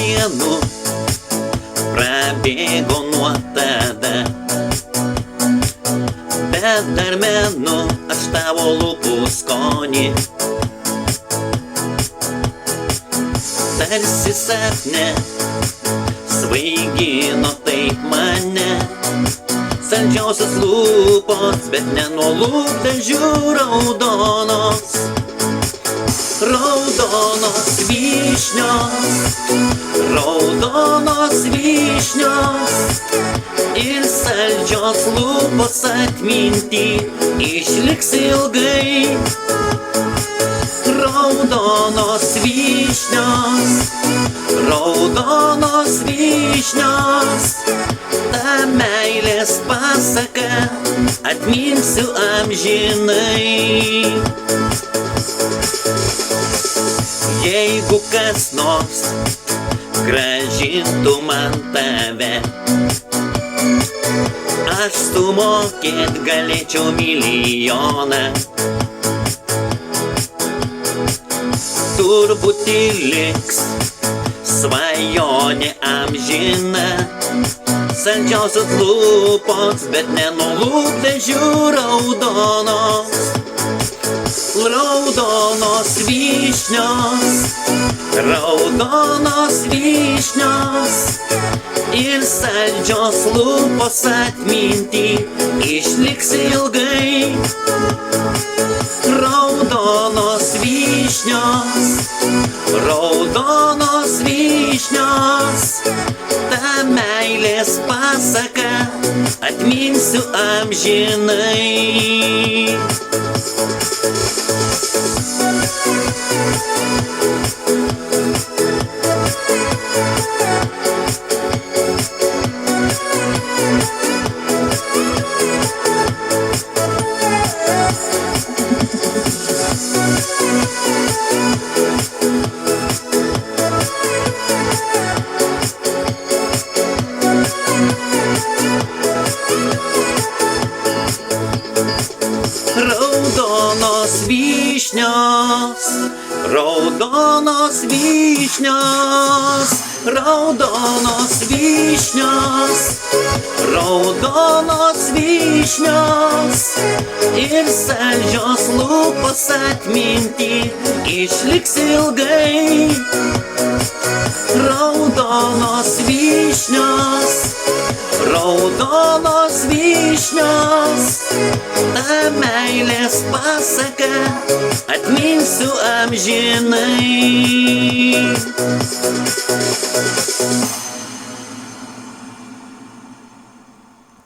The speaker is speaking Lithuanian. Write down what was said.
sienų prabėgo nuo tada, bet dar menu aš tavo lūpų skonį. Tarsi sapne svaigino taip mane, saldžiausios lūpos, bet ne nuo lūpdažių raudonos. Raudonos vyšnios, raudonos vyšnios ir saldžios lūpos atminty išliks ilgai. Raudonos vyšnios, raudonos vyšnios, ta meilės pasaka atminsiu amžinai. Jeigu kas nors grąžintų man tave, aš sumokėt galėčiau milijoną. Turbūt liks svajonė amžina, saldžiausios lūpos, bet ne nuo lūpdažių raudonos. Raudonos vyšnios, raudonos vyšnios ir saldžios lūpos atminty išliks ilgai. Raudonos vyšnios, raudonos vyšnios, ta meilės pasaka atminsiu amžinai. Raudonos vyšnios, raudonos vyšnios, raudonos vyšnios, raudonos vyšnios ir saldžios lūpos atminty išliks ilgai. Raudonos vyšnios, raudonos vyšnios, ta meilės pasaka atminsiu amžinai.